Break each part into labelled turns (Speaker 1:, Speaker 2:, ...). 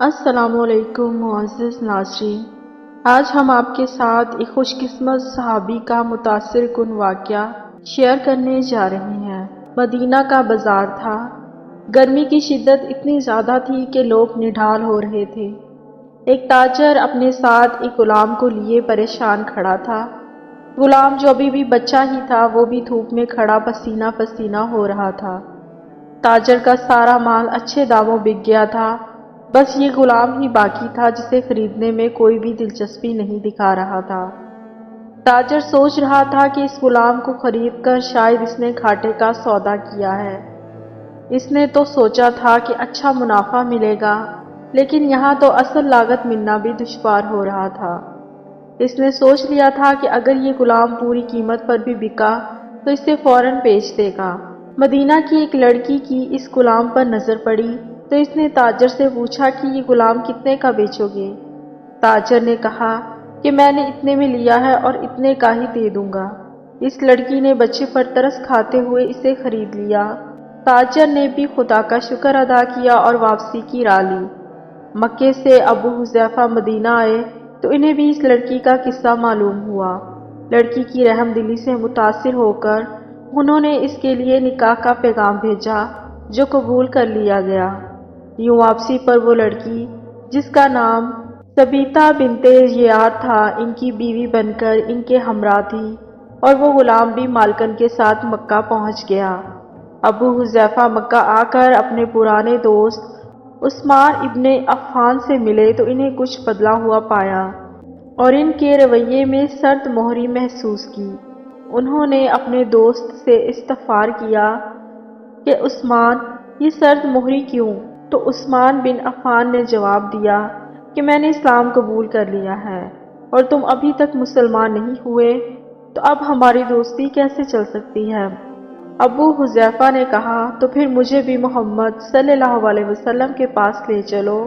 Speaker 1: السلام علیکم معزز ناظرین، آج ہم آپ کے ساتھ ایک خوش قسمت صحابی کا متاثر کن واقعہ شیئر کرنے جا رہے ہیں۔ مدینہ کا بازار تھا۔ گرمی کی شدت اتنی زیادہ تھی کہ لوگ نڈھال ہو رہے تھے۔ ایک تاجر اپنے ساتھ ایک غلام کو لیے پریشان کھڑا تھا۔ غلام جو ابھی بھی بچہ ہی تھا، وہ بھی دھوپ میں کھڑا پسینہ پسینہ ہو رہا تھا۔ تاجر کا سارا مال اچھے داموں بک گیا تھا، بس یہ غلام ہی باقی تھا جسے خریدنے میں کوئی بھی دلچسپی نہیں دکھا رہا تھا۔ تاجر سوچ رہا تھا کہ اس غلام کو خرید کر شاید اس نے گھاٹے کا سودا کیا ہے۔ اس نے تو سوچا تھا کہ اچھا منافع ملے گا، لیکن یہاں تو اصل لاگت ملنا بھی دشوار ہو رہا تھا۔ اس نے سوچ لیا تھا کہ اگر یہ غلام پوری قیمت پر بھی بکا تو اسے فوراً بیچ دے گا۔ مدینہ کی ایک لڑکی کی اس غلام پر نظر پڑی تو اس نے تاجر سے پوچھا کہ یہ غلام کتنے کا بیچو گے؟ تاجر نے کہا کہ میں نے اتنے میں لیا ہے اور اتنے کا ہی دے دوں گا۔ اس لڑکی نے بچے پر ترس کھاتے ہوئے اسے خرید لیا۔ تاجر نے بھی خدا کا شکر ادا کیا اور واپسی کی راہ لی۔ مکے سے ابو حذیفہ مدینہ آئے تو انہیں بھی اس لڑکی کا قصہ معلوم ہوا۔ لڑکی کی رحم دلی سے متاثر ہو کر انہوں نے اس کے لیے نکاح کا پیغام بھیجا، جو قبول کر لیا گیا۔ یوں واپسی پر وہ لڑکی، جس کا نام ثبیتہ بنت یار تھا، ان کی بیوی بن کر ان کے ہمراہ تھی، اور وہ غلام بھی مالکن کے ساتھ مکہ پہنچ گیا۔ ابو حذیفہ مکہ آ کر اپنے پرانے دوست عثمان ابن عفان سے ملے تو انہیں کچھ بدلا ہوا پایا اور ان کے رویے میں سرد مہری محسوس کی۔ انہوں نے اپنے دوست سے استفسار کیا کہ عثمان، یہ سرد مہری کیوں؟ تو عثمان بن عفان نے جواب دیا کہ میں نے اسلام قبول کر لیا ہے اور تم ابھی تک مسلمان نہیں ہوئے، تو اب ہماری دوستی کیسے چل سکتی ہے؟ ابو حذیفہ نے کہا تو پھر مجھے بھی محمد صلی اللہ علیہ وسلم کے پاس لے چلو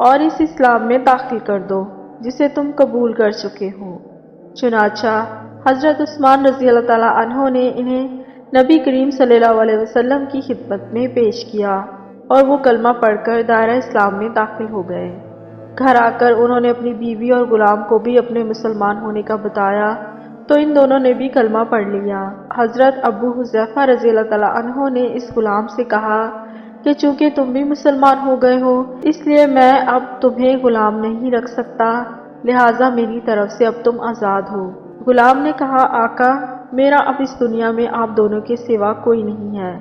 Speaker 1: اور اس اسلام میں داخل کر دو جسے تم قبول کر چکے ہو۔ چنانچہ حضرت عثمان رضی اللہ تعالیٰ عنہ نے انہیں نبی کریم صلی اللہ علیہ وسلم کی خدمت میں پیش کیا اور وہ کلمہ پڑھ کر دائرہ اسلام میں داخل ہو گئے۔ گھر آ کر انہوں نے اپنی بیوی اور غلام کو بھی اپنے مسلمان ہونے کا بتایا تو ان دونوں نے بھی کلمہ پڑھ لیا۔ حضرت ابو حذیفہ رضی اللہ تعالیٰ عنہ نے اس غلام سے کہا کہ چونکہ تم بھی مسلمان ہو گئے ہو، اس لیے میں اب تمہیں غلام نہیں رکھ سکتا، لہٰذا میری طرف سے اب تم آزاد ہو۔ غلام نے کہا آقا، میرا اب اس دنیا میں آپ دونوں کے سوا کوئی نہیں ہے،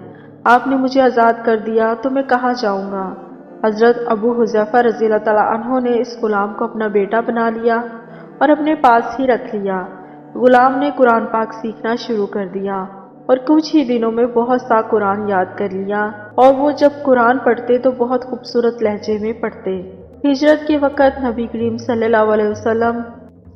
Speaker 1: آپ نے مجھے آزاد کر دیا تو میں کہاں جاؤں گا؟ حضرت ابو حذیفہ رضی اللہ تعالیٰ عنہ نے اس غلام کو اپنا بیٹا بنا لیا اور اپنے پاس ہی رکھ لیا۔ غلام نے قرآن پاک سیکھنا شروع کر دیا اور کچھ ہی دنوں میں بہت سا قرآن یاد کر لیا، اور وہ جب قرآن پڑھتے تو بہت خوبصورت لہجے میں پڑھتے۔ ہجرت کے وقت نبی کریم صلی اللہ علیہ وسلم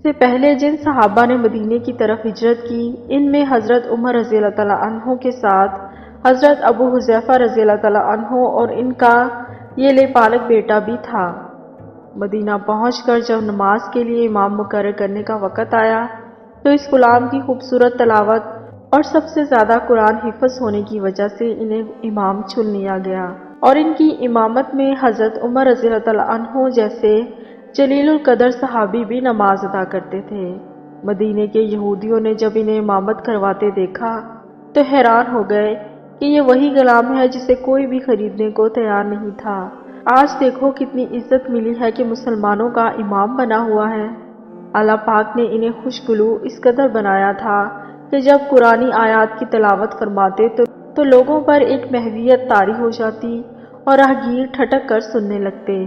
Speaker 1: سے پہلے جن صحابہ نے مدینے کی طرف ہجرت کی، ان میں حضرت عمر رضی اللہ تعالیٰ عنہ کے ساتھ حضرت ابو حذیفہ رضی اللہ تعالیٰ عنہ اور ان کا یہ پالک بیٹا بھی تھا۔ مدینہ پہنچ کر جب نماز کے لیے امام مقرر کرنے کا وقت آیا تو اس غلام کی خوبصورت تلاوت اور سب سے زیادہ قرآن حفظ ہونے کی وجہ سے انہیں امام چن لیا گیا، اور ان کی امامت میں حضرت عمر رضی اللہ تعالیٰ عنہ جیسے جلیل القدر صحابی بھی نماز ادا کرتے تھے۔ مدینے کے یہودیوں نے جب انہیں امامت کرواتے دیکھا تو حیران ہو گئے کہ یہ وہی غلام ہے جسے کوئی بھی خریدنے کو تیار نہیں تھا۔ آج دیکھو کتنی عزت ملی ہے کہ مسلمانوں کا امام بنا ہوا ہے۔ اللہ پاک نے انہیں خوشگلو اس قدر بنایا تھا کہ جب قرآنی آیات کی تلاوت فرماتے تو لوگوں پر ایک محویت طاری ہو جاتی اور راہگیر ٹھٹک کر سننے لگتے۔